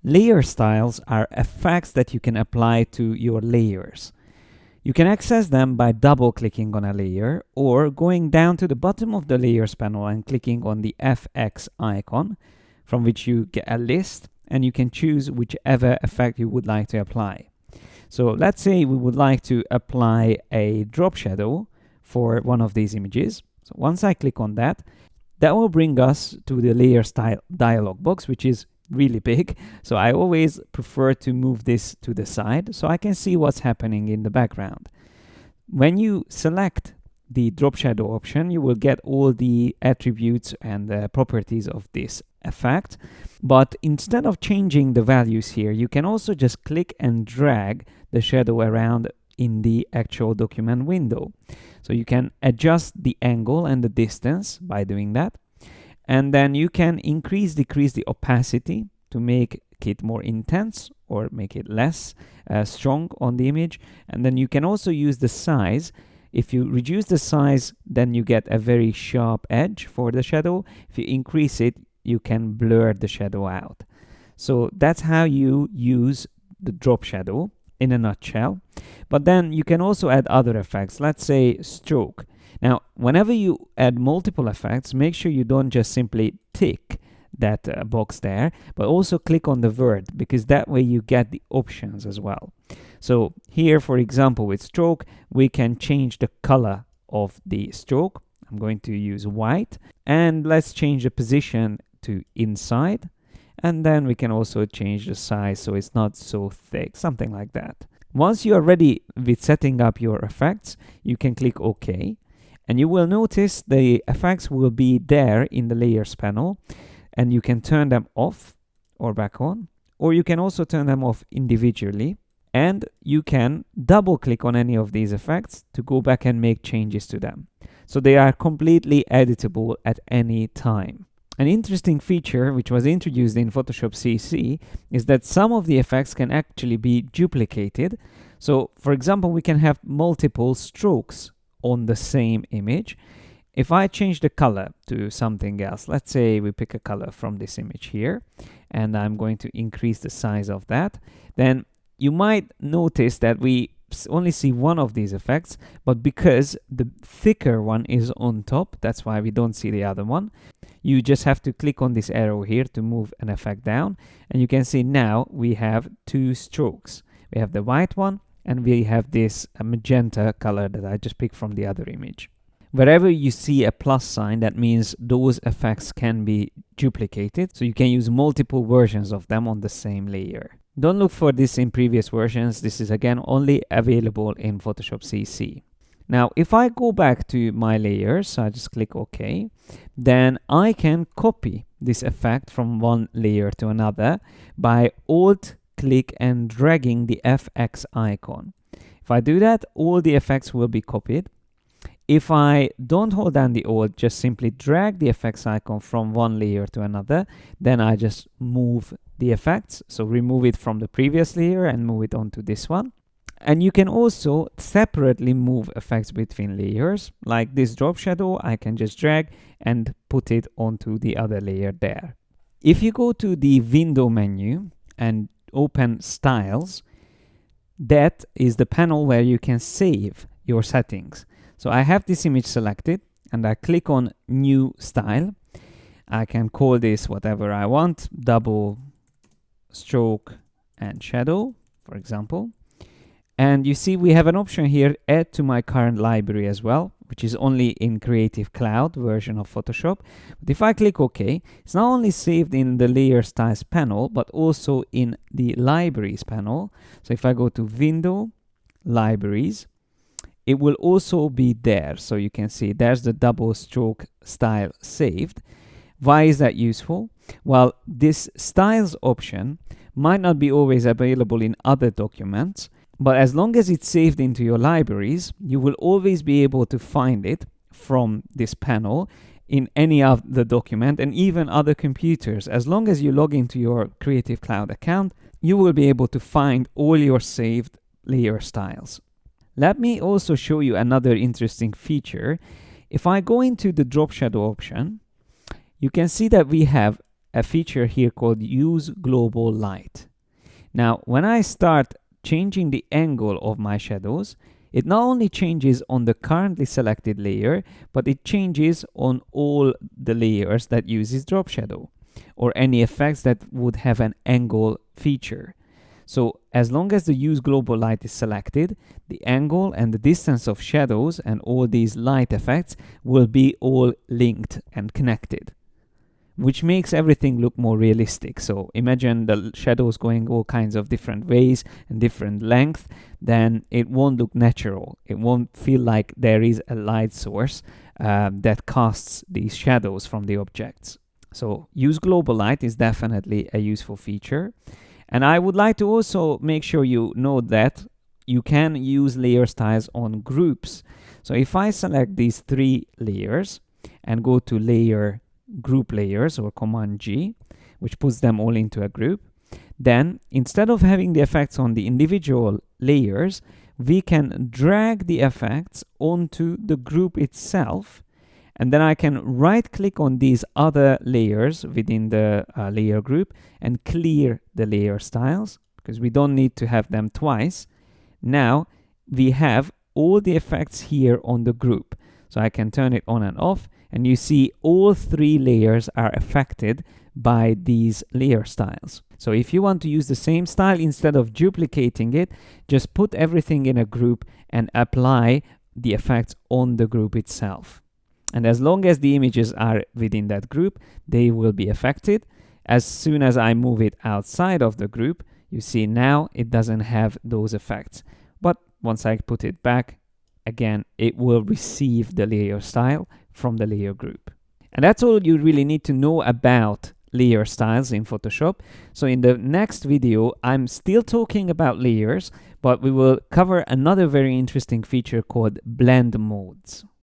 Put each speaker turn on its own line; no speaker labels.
Layer styles are effects that you can apply to your layers. You can access them by double-clicking on a layer or going down to the bottom of the Layers panel and clicking on the FX icon, from which you get a list, and you can choose whichever effect you would like to apply. So let's say we would like to apply a drop shadow for one of these images. So once I click on that, that will bring us to the Layer Style dialog box, which is really big. So I always prefer to move this to the side so I can see what's happening in the background. When you select the drop shadow option, you will get all the attributes and the properties of this effect. But instead of changing the values here, you can also just click and drag the shadow around in the actual document window. So you can adjust the angle and the distance by doing that. And then you can decrease the opacity to make it more intense or make it less strong on the image. And then you can also use the size. If you reduce the size, then you get a very sharp edge for the shadow. If you increase it, you can blur the shadow out. So that's how you use the drop shadow in a nutshell. But then you can also add other effects. Let's say stroke. Now, whenever you add multiple effects, make sure you don't just simply tick that box there, but also click on the word, because that way you get the options as well. So here, for example, with stroke, we can change the color of the stroke. I'm going to use white, and let's change the position to inside. And then we can also change the size so it's not so thick, something like that. Once you are ready with setting up your effects, you can click OK. And you will notice the effects will be there in the Layers panel, and you can turn them off or back on, or you can also turn them off individually, and you can double click on any of these effects to go back and make changes to them. So they are completely editable at any time. An interesting feature which was introduced in Photoshop CC is that some of the effects can actually be duplicated. So for example, we can have multiple strokes on the same image. If I change the color to something else, let's say we pick a color from this image here, and I'm going to increase the size of that, then you might notice that we only see one of these effects, but because the thicker one is on top, that's why we don't see the other one. You just have to click on this arrow here to move an effect down, and you can see now we have two strokes. We have the white one, and we have this magenta color that I just picked from the other image. Wherever you see a plus sign, that means those effects can be duplicated, so you can use multiple versions of them on the same layer. Don't look for this in previous versions. This is again only available in Photoshop CC. Now, if I go back to my layers, so I just click OK, then I can copy this effect from one layer to another by Alt click and dragging the FX icon. If I do that, all the effects will be copied. If I don't hold down the Alt, just simply drag the FX icon from one layer to another, then I just move the effects. So remove it from the previous layer and move it onto this one. And you can also separately move effects between layers. Like this drop shadow, I can just drag and put it onto the other layer there. If you go to the window menu and open styles, that is the panel where you can save your settings. So I have this image selected and I click on new style. I can call this whatever I want, double stroke and shadow, for example. And you see we have an option here, add to my current library as well, which is only in Creative Cloud version of Photoshop. But if I click OK, it's not only saved in the Layer Styles panel, but also in the Libraries panel. So if I go to Window, Libraries, it will also be there. So you can see there's the double stroke style saved. Why is that useful? Well, this styles option might not be always available in other documents, but as long as it's saved into your libraries, you will always be able to find it from this panel in any of the document and even other computers. As long as you log into your Creative Cloud account, you will be able to find all your saved layer styles. Let me also show you another interesting feature. If I go into the drop shadow option, you can see that we have a feature here called Use Global Light. Now, when I start changing the angle of my shadows, it not only changes on the currently selected layer, but it changes on all the layers that uses drop shadow, or any effects that would have an angle feature. So as long as the Use Global Light is selected, the angle and the distance of shadows and all these light effects will be all linked and connected, which makes everything look more realistic. So imagine the shadows going all kinds of different ways and different length, then it won't look natural. It won't feel like there is a light source that casts these shadows from the objects. So Use Global Light is definitely a useful feature. And I would like to also make sure you know that you can use layer styles on groups. So if I select these 3 layers and go to layer group layers, or Command G, which puts them all into a group, then instead of having the effects on the individual layers, we can drag the effects onto the group itself, and then I can right click on these other layers within the layer group and clear the layer styles, because we don't need to have them twice. Now we have all the effects here on the group. So I can turn it on and off, and you see all 3 layers are affected by these layer styles. So if you want to use the same style, instead of duplicating it, just put everything in a group and apply the effects on the group itself. And as long as the images are within that group, they will be affected. As soon as I move it outside of the group, you see now it doesn't have those effects. But once I put it back, again, it will receive the layer style from the layer group. And that's all you really need to know about layer styles in Photoshop. So in the next video, I'm still talking about layers, but we will cover another very interesting feature called blend modes.